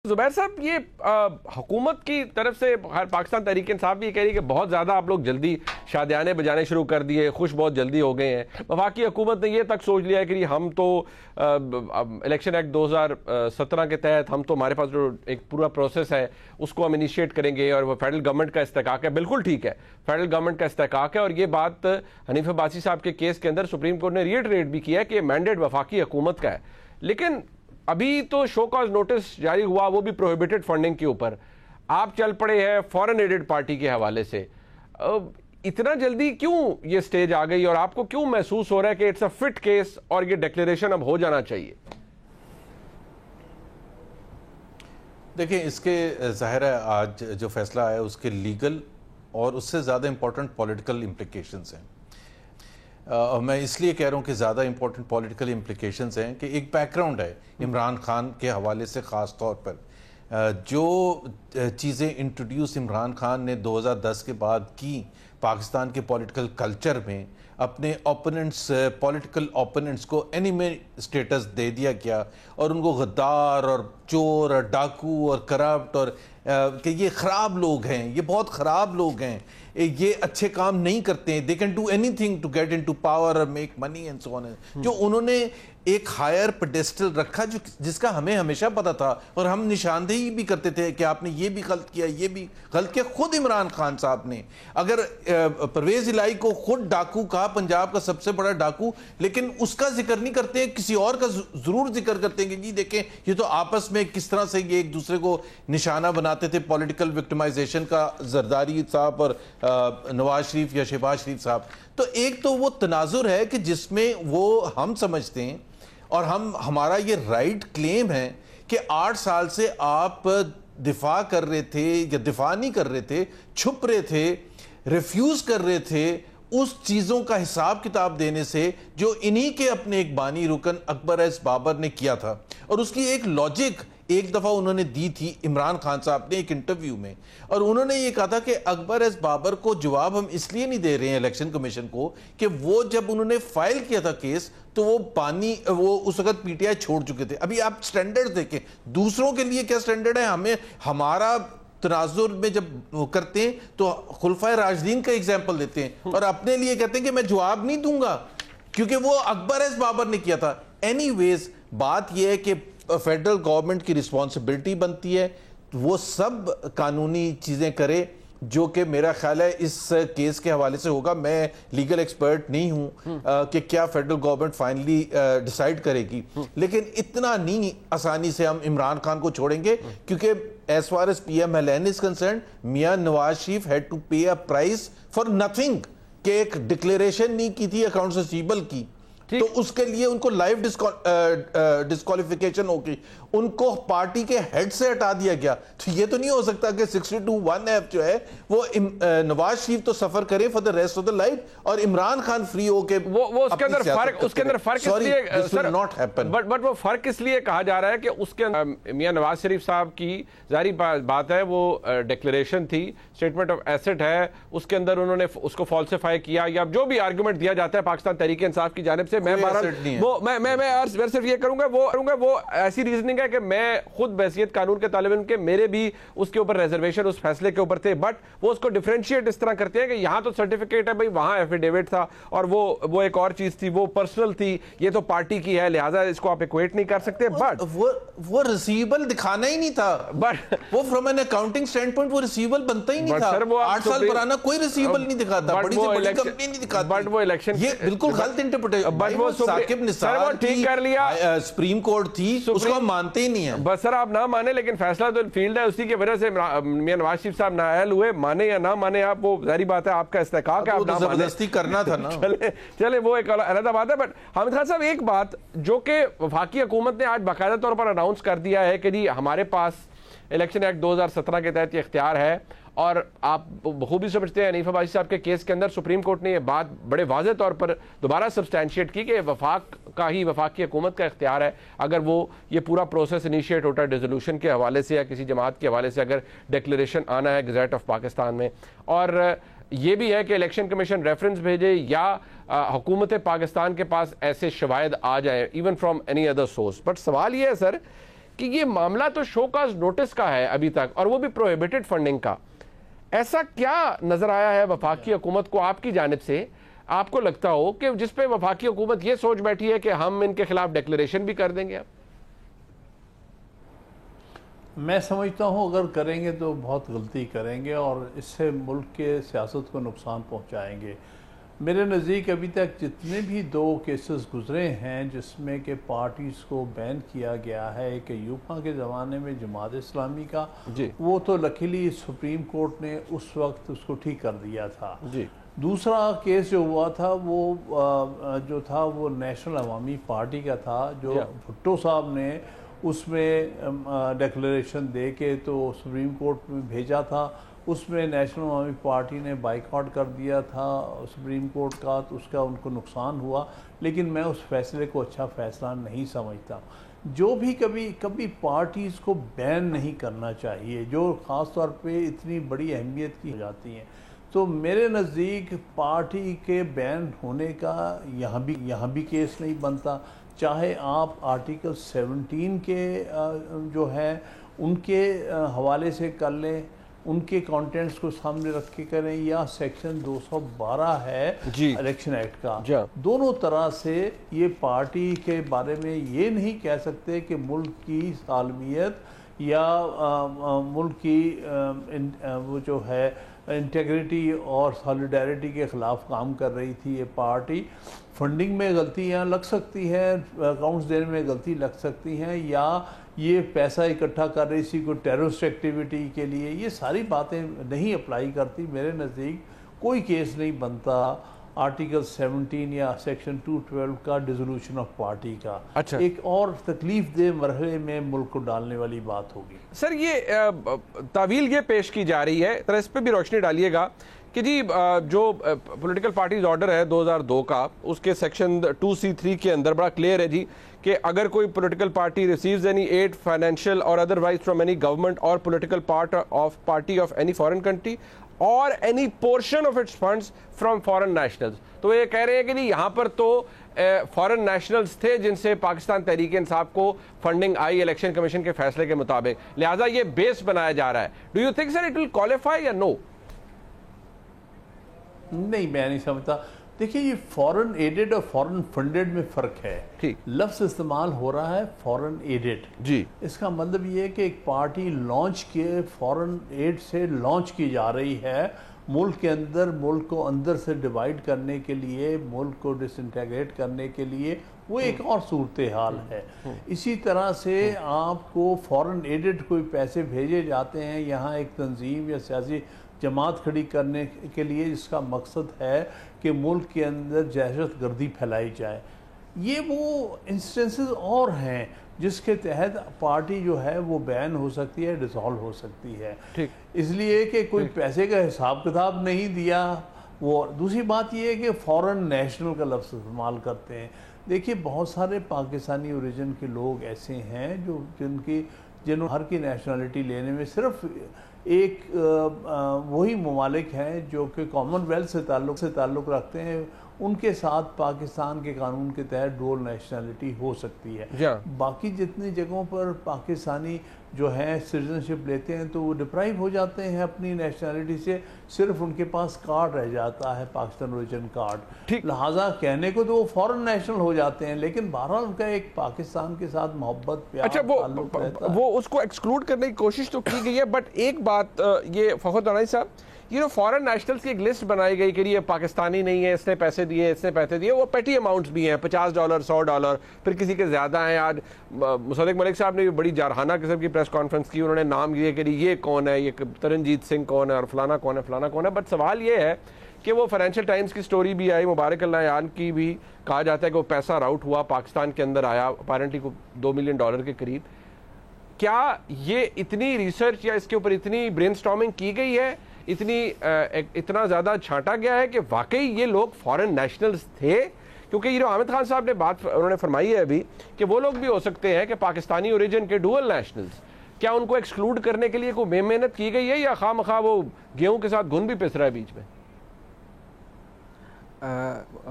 जुबैर साहब, ये हुकूमत की तरफ से पाकिस्तान तहरीक इंसाफ भी कह रही है कि बहुत ज़्यादा आप लोग जल्दी शादियाने बजाने शुरू कर दिए, खुश बहुत जल्दी हो गए हैं। वफाकी हुकूमत ने ये तक सोच लिया है कि हम तो इलेक्शन एक्ट 2017 के तहत हम तो हमारे पास जो एक पूरा प्रोसेस है उसको हम इनिशिएट करेंगे और वो फेडरल गवर्नमेंट का इस्तेहकाक है। बिल्कुल ठीक है, फेडरल गवर्नमेंट का इस्तेहकाक है और ये बात हनीफ अब्बासी साहब के केस के अंदर सुप्रीम कोर्ट ने रिएटरेट भी किया है कि मैंडेट वफाकी हुकूमत का है। लेकिन अभी तो शो कॉज नोटिस जारी हुआ, वो भी प्रोहिबिटेड फंडिंग के ऊपर। आप चल पड़े हैं फॉरेन एडेड पार्टी के हवाले से। इतना जल्दी क्यों ये स्टेज आ गई और आपको क्यों महसूस हो रहा है कि इट्स अ फिट केस और ये डिक्लेरेशन अब हो जाना चाहिए? देखिए, इसके ज़ाहिर है आज जो फैसला आया उसके लीगल और उससे ज़्यादा इंपॉर्टेंट पॉलिटिकल इम्प्लिकेशंस हैं। मैं इसलिए कह रहा हूँ कि ज़्यादा इंपॉर्टेंट पॉलिटिकल इम्प्लिकेशंस हैं कि एक बैकग्राउंड है इमरान खान के हवाले से, ख़ास तौर पर जो चीज़ें इंट्रोड्यूस इमरान खान ने 2010 के बाद की पाकिस्तान के पॉलिटिकल कल्चर में, अपने ओपोनेंट्स, पॉलिटिकल ओपोनेंट्स को एनिमी स्टेटस दे दिया गया और उनको गद्दार और चोर और डाकू और करप्ट और कि ये ख़राब लोग हैं, ये बहुत ख़राब लोग हैं, ये अच्छे काम नहीं करते हैं, they can do anything to get into power और make money and so on. जो उन्होंने एक हायर पेडेस्टल रखा जो जिसका हमें हमेशा पता था और हम निशानदेही भी करते थे कि आपने ये भी गलत किया, ये भी गलत किया। खुद इमरान खान साहब ने, अगर परवेज इलाही को खुद डाकू कहा, पंजाब का सबसे बड़ा डाकू, लेकिन उसका जिक्र नहीं करते हैं, किसी और का जरूर जिक्र करते हैं कि जी देखें ये तो आपस में किस तरह से ये एक दूसरे को निशाना बनाते थे, पॉलिटिकल विक्टिमाइजेशन का, जरदारी साहब और नवाज शरीफ या शहबाज शरीफ साहब। तो एक तो वो तनाजुर है कि जिसमें वो हम समझते हैं और हमारा ये राइट क्लेम है कि 8 साल से आप दिफा कर रहे थे या दिफा नहीं कर रहे थे, छुप रहे थे, रिफ्यूज कर रहे थे उस चीजों का हिसाब किताब देने से जो इन्हीं के अपने एक बानी रुकन अकबर एस बाबर ने किया था। और उसकी एक लॉजिक एक दफा उन्होंने दी थी इमरान खान साहब ने एक इंटरव्यू में, और उन्होंने ये कहा था कि अकबर एस बाबर को जवाब हम इसलिए नहीं दे रहे हैं इलेक्शन कमीशन को कि वो जब उन्होंने फाइल किया था केस तो वो उस वक्त पीटीआई छोड़ चुके थे। अभी आप स्टैंडर्ड देखें, दूसरों के लिए क्या स्टैंडर्ड है, हमें हमारा तनाजुर में जब करते हैं तो खुलफाए राशिदीन का एग्जाम्पल देते हैं और अपने लिए कहते हैं कि मैं जवाब नहीं दूंगा क्योंकि वो अकबर एस बाबर ने किया था। एनीवेज, बात यह है कि फेडरल गवर्नमेंट की रिस्पॉन्सिबिलिटी बनती है वो सब कानूनी चीज़ें करे, जो कि मेरा ख्याल है इस केस के हवाले से होगा। मैं लीगल एक्सपर्ट नहीं हूं कि क्या फेडरल गवर्नमेंट फाइनली डिसाइड करेगी, लेकिन इतना नहीं आसानी से हम इमरान खान को छोड़ेंगे क्योंकि as far as PMLN is concern, Mian Nawaz Sharif had to pay a price for nothing, कि एक डिक्लेरेशन नहीं की थी अकाउंट्स रिसीवेबल की, तो उसके लिए उनको लाइव डिस्क्वालिफिकेशन होगी, उनको पार्टी के हेड से हटा दिया गया। तो ये तो नहीं हो सकता कि 62(1)(f जो है वो नवाज शरीफ तो सफर करे for the rest of the life और इमरान खान फ्री होके वो उसके अंदर फर्क इसलिए सर नॉट हैपन, बट वो फर्क इसलिए कहा जा रहा है कि उसके अंदर मियां नवाज शरीफ साहब की जारी बात है, वो डिक्लेरेशन थी, स्टेटमेंट ऑफ एसेट है, उसके अंदर उन्होंने उसको फॉल्सिफाई किया या जो भी आर्गुमेंट दिया जाता है पाकिस्तान तहरीक इंसाफ की जानिब से, मैं सिर्फ ये करूंगा वो ऐसी रीजनिंग है कि मैं खुद बहसियत कानून के तालिब इल्म के मेरे भी उसके ऊपर रिजर्वेशन उस फैसले के ऊपर थे, बट वो उसको डिफरेंशिएट इस तरह करते हैं कि यहां तो सर्टिफिकेट है भाई, वहां एफिडेविट था और वो एक और चीज थी, वो पर्सनल थी, ये तो पार्टी की है, लिहाजा इसको आप इक्वेट नहीं कर सकते। बट वो रिसीवेबल दिखाना ही नहीं था, बट वो from an accounting stand point वो रिसीवेबल बनता ही नहीं था। 8 साल पुराना कोई रिसीवेबल नहीं दिखाता, बड़ी से बड़ी कंपनी नहीं दिखाती, बट वो इलेक्शन ये बिल्कुल गलत इंटरप्रिटेशन, बट वो साकिब निसार ठीक कर लिया, सुप्रीम कोर्ट थी, उसको हम मानते ही नहीं है। बस सर आप ना माने, लेकिन फैसला तो फील्ड है, उसी की वजह से मियां नवाज शरीफ साहब नाअहल हुए, माने या ना माने आप, वो जारी बात है, आपका इस्तेहकाक है, आप ना जबरदस्ती करना था ना। चले वो एक अलग बात है। बट हामिद खान साहब, एक बात जो कि वफाकी हुकूमत ने आज बाकायदा तौर पर अनाउंस कर दिया है कि जी हमारे पास इलेक्शन एक्ट 2017 के तहत ये इख्तियार है, और आप बखूबी समझते हैं हनीफ अब्बासी साहब के केस के अंदर सुप्रीम कोर्ट ने ये बात बड़े वाज़ेह तौर पर दोबारा सब्सटैंशिएट की कि वफाक का ही, वफाकी हुकूमत का इख्तियार है, अगर वो ये पूरा प्रोसेस इनिशिएट होता है डिसोल्यूशन के हवाले से या किसी जमात के हवाले से, अगर डिक्लेरेशन आना है गज़ेट ऑफ पाकिस्तान में, और ये भी है कि इलेक्शन कमीशन रेफरेंस भेजे या हुकूमत पाकिस्तान के पास ऐसे शवायद आ जाए even from any other source. But सवाल ये है सर कि ये मामला तो शो काज नोटिस का है अभी तक, और वो भी प्रोहिबिटेड फंडिंग का। ऐसा क्या नजर आया है वफाकी हुकूमत को आपकी जानिब से, आपको लगता हो कि जिस पे वफाकी हुकूमत ये सोच बैठी है कि हम इनके खिलाफ डिक्लेरेशन भी कर देंगे? अब मैं समझता हूँ अगर करेंगे तो बहुत गलती करेंगे और इससे मुल्क के सियासत को नुकसान पहुँचाएंगे। मेरे नज़दीक अभी तक जितने भी 2 केसेस गुजरे हैं जिसमें कि पार्टीज़ को बैन किया गया है, एक यूपा के ज़माने में जमात इस्लामी का, वो तो लकीली सुप्रीम कोर्ट ने उस वक्त उसको ठीक कर दिया था जी। दूसरा केस जो हुआ था वो जो था वो नेशनल अवामी पार्टी का था, जो भुट्टो साहब ने उसमें डिक्लेरेशन दे के तो सुप्रीम कोर्ट में भेजा था। उसमें नेशनल अवामी पार्टी ने बाइकआउट कर दिया था सुप्रीम कोर्ट का, तो उसका उनको नुकसान हुआ। लेकिन मैं उस फैसले को अच्छा फ़ैसला नहीं समझता। जो भी कभी पार्टीज़ को बैन नहीं करना चाहिए जो ख़ास तौर पे इतनी बड़ी अहमियत की हो जाती हैं। तो मेरे नज़दीक पार्टी के बैन होने का यहाँ भी केस नहीं बनता। चाहे आप आर्टिकल 17 के जो है उनके हवाले से कर लें, उनके कंटेंट्स को सामने रख के करें, या सेक्शन 212 है इलेक्शन एक्ट का, दोनों तरह से ये पार्टी के बारे में ये नहीं कह सकते कि मुल्क की सालमियत या मुल्क की वो जो है इंटेग्रिटी और सॉलिडारिटी के ख़िलाफ़ काम कर रही थी ये पार्टी। फंडिंग में गलतियाँ लग सकती हैं, अकाउंट्स देने में गलती लग सकती हैं, या ये पैसा इकट्ठा कर रही थी कोई टेररिस्ट एक्टिविटी के लिए, ये सारी बातें नहीं अप्लाई करती। मेरे नज़दीक कोई केस नहीं बनता आर्टिकल 17 या सेक्शन 212 का डिसोल्यूशन ऑफ पार्टी का। अच्छा, एक और तकलीफ दे मरहले में मुल्क को डालने वाली बात होगी। सर ये तावील ये पेश की जा रही है, तरह इस पर भी रोशनी डालिएगा कि जी जो पॉलिटिकल पार्टीज ऑर्डर है 2002 का, उसके सेक्शन 2C3 के अंदर बड़ा क्लियर है जी कि अगर कोई political party receives any aid financial or otherwise from any government or political party of any foreign country or any portion of its funds from foreign nationals, तो ये कह रहे हैं कि नहीं यहाँ पर तो फॉरेन नेशनल्स थे जिनसे पाकिस्तान तहरीक इंसाफ को फंडिंग आई इलेक्शन कमीशन के फैसले के मुताबिक, लिहाजा ये बेस बनाया जा रहा है। Do you think sir it will qualify या नो? नहीं, मैं नहीं समझता। देखिए, ये फॉरेन एडेड और फॉरेन फंडेड में फ़र्क है। ठीक, लफ्ज़ इस्तेमाल हो रहा है फॉरेन एडेड जी, इसका मतलब ये है कि एक पार्टी लॉन्च के फॉरेन एड से लॉन्च की जा रही है मुल्क के अंदर, मुल्क को अंदर से डिवाइड करने के लिए, मुल्क को डिसइंटीग्रेट करने के लिए, वो एक और सूरत हाल है। इसी तरह से आपको फॉरेन एडेड कोई पैसे भेजे जाते हैं यहाँ एक तंजीम या सियासी जमात खड़ी करने के लिए, जिसका मकसद है कि मुल्क के अंदर दहशत गर्दी फैलाई जाए। ये वो इंस्टेंसेस और हैं जिसके तहत पार्टी जो है वो बैन हो सकती है, डिसॉल्व हो सकती है। ठीक, इसलिए कि कोई पैसे का हिसाब किताब नहीं दिया। वो दूसरी बात ये है कि फॉरेन नेशनल का लफ्ज़ इस्तेमाल करते हैं। देखिए, बहुत सारे पाकिस्तानी ओरिजिन के लोग ऐसे हैं जो जिन्होंने हर की नेशनलिटी लेने में सिर्फ एक वही ममालिक हैं जो कि कॉमनवेल्थ से ताल्लुक़ रखते हैं, उनके साथ पाकिस्तान के कानून के तहत डुअल नेशनलिटी हो सकती है। बाकी जितनी जगहों पर पाकिस्तानी जो है सिटीजनशिप लेते हैं तो वो डिप्राइव हो जाते हैं अपनी नेशनलिटी से, सिर्फ उनके पास कार्ड रह जाता है पाकिस्तान ओरिजिन कार्ड। लिहाजा कहने को तो वो फॉरेन नेशनल हो जाते हैं, लेकिन बहरहाल उनका एक पाकिस्तान के साथ मोहब्बत प्यार। अच्छा, वो उसको एक्सक्लूड करने की कोशिश तो की गई है, बट एक बात ये फखर दानाई साहब, ये जो फॉरेन नेशनल्स की एक लिस्ट बनाई गई कि ये पाकिस्तानी नहीं है, इसने पैसे दिए, इसने पैसे दिए, वो पेटी अमाउंट्स भी हैं, $50, $100, फिर किसी के ज़्यादा हैं। आज मुसद्दिक मलिक साहब ने भी बड़ी जारहाना किस्म की प्रेस कॉन्फ्रेंस की, उन्होंने नाम दिए कि ये कौन है, ये तरनजीत सिंह कौन है और फलाना कौन है, फलाना कौन है। बट सवाल ये है कि वो फाइनेंशियल टाइम्स की स्टोरी भी आई, मुबारक अल्लाह की भी कहा जाता है कि वो पैसा राउट हुआ, पाकिस्तान के अंदर आया, अपारेंटली को $2 मिलियन के करीब। क्या ये इतनी रिसर्च या इसके ऊपर इतनी ब्रेनस्टॉर्मिंग की गई है, इतना ज़्यादा छांटा गया है कि वाकई ये लोग फॉरेन नेशनल्स थे? क्योंकि ये आमिर खान साहब ने बात उन्होंने फरमाई है अभी कि वो लोग भी हो सकते हैं कि पाकिस्तानी ओरिजिन के डुअल नेशनल्स, क्या उनको एक्सक्लूड करने के लिए कोई मेहनत की गई है या खामखा वो गेहूं के साथ घुन भी पिस रहा है बीच में?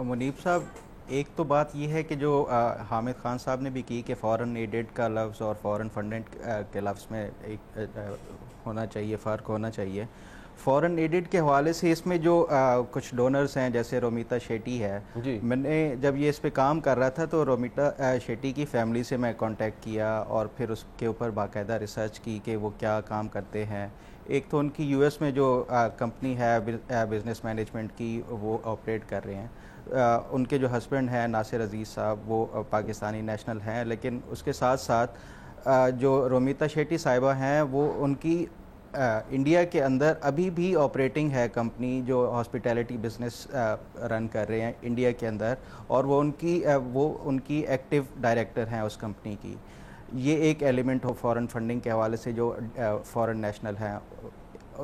मुनीब साहब, एक तो बात यह है कि जो हामिद खान साहब ने भी की कि फ़ॉरेन एडेड का लफ्ज़ और फ़ॉरेन फंडेड के लफ्ज़ में एक होना चाहिए, फ़र्क होना चाहिए। फ़ॉरेन एडेड के हवाले से इसमें जो कुछ डोनर्स हैं जैसे रोमिता शेट्टी है, मैंने जब ये इस पे काम कर रहा था तो रोमिता शेट्टी की फैमिली से मैं कांटेक्ट किया और फिर उसके ऊपर बाकायदा रिसर्च की कि वो क्या काम करते हैं। एक तो उनकी यूएस में जो कंपनी है बिज़नेस मैनेजमेंट की, वो ऑपरेट कर रहे हैं। उनके जो हस्बैंड हैं नासिर अजीज़ साहब, वो पाकिस्तानी नेशनल हैं, लेकिन उसके साथ साथ जो रोमिता शेट्टी साहिबा हैं वो उनकी इंडिया के अंदर अभी भी ऑपरेटिंग है कंपनी, जो हॉस्पिटैलिटी बिज़नेस रन कर रहे हैं इंडिया के अंदर, और वो उनकी एक्टिव डायरेक्टर हैं उस कंपनी की। ये एक एलिमेंट हो फॉरेन फंडिंग के हवाले से जो फॉरेन नेशनल हैं।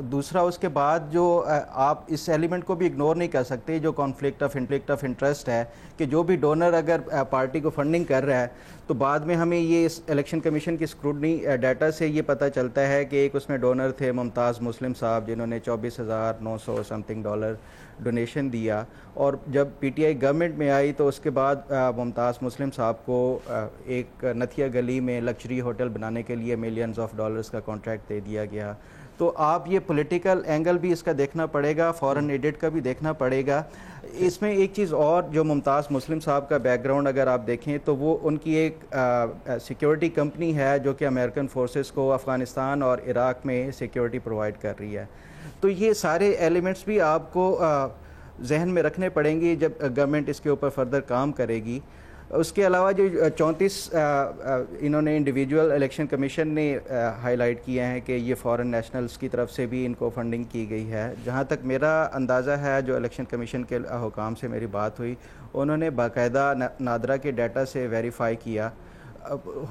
दूसरा, उसके बाद जो आप इस एलिमेंट को भी इग्नोर नहीं कर सकते, जो कॉन्फ्लिक्ट ऑफ इंटरेस्ट है कि जो भी डोनर अगर पार्टी को फंडिंग कर रहा है तो बाद में हमें ये इस इलेक्शन कमीशन की स्क्रूटनी डाटा से ये पता चलता है कि एक उसमें डोनर थे मुमताज़ मुस्लिम साहब, जिन्होंने 24,900 समथिंग डॉलर डोनेशन दिया, और जब पीटीआई गवर्नमेंट में आई तो उसके बाद मुमताज़ मुस्लिम साहब को एक नथिया गली में लग्जरी होटल बनाने के लिए मिलियंस ऑफ डॉलर्स का कॉन्ट्रैक्ट दे दिया गया। तो आप ये पॉलिटिकल एंगल भी इसका देखना पड़ेगा, फॉरेन एडेड का भी देखना पड़ेगा। इसमें एक चीज़ और, जो मुमताज़ मुस्लिम साहब का बैकग्राउंड अगर आप देखें तो वो उनकी एक सिक्योरिटी कंपनी है जो कि अमेरिकन फोर्सेस को अफ़गानिस्तान और इराक़ में सिक्योरिटी प्रोवाइड कर रही है। तो ये सारे एलिमेंट्स भी आपको जहन में रखने पड़ेंगे जब गवर्नमेंट इसके ऊपर फर्दर काम करेगी। उसके अलावा जो 34 इन्होंने इंडिविजुअल इलेक्शन कमीशन ने हाईलाइट किए हैं कि ये फॉरेन नेशनल्स की तरफ से भी इनको फंडिंग की गई है। जहाँ तक मेरा अंदाज़ा है, जो इलेक्शन कमीशन के हुकाम से मेरी बात हुई, उन्होंने बाकायदा नादरा के डाटा से वेरीफाई किया।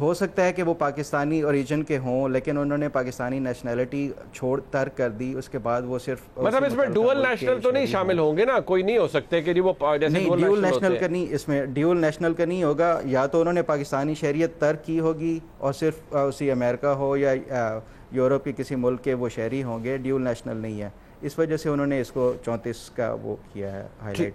हो सकता है कि वो पाकिस्तानी ओरिजिन के हों, लेकिन उन्होंने पाकिस्तानी नेशनैलिटी छोड़ तर्क कर दी। उसके बाद वो सिर्फ मतलब इसमें डुअल नेशनल तो नहीं शामिल होंगे ना, कोई नहीं हो सकते कि वो जैसे नहीं, ड्यूल नेशनल का नहीं, इसमें ड्यूल नेशनल का नहीं होगा। या तो उन्होंने पाकिस्तानी शहरियत तर्क की होगी और सिर्फ उसी अमेरिका हो या यूरोप के किसी मुल्क के वो शहरी होंगे, ड्यूल नेशनल नहीं है। इस वजह से उन्होंने इसको 34 का वो किया है, हाईलाइट।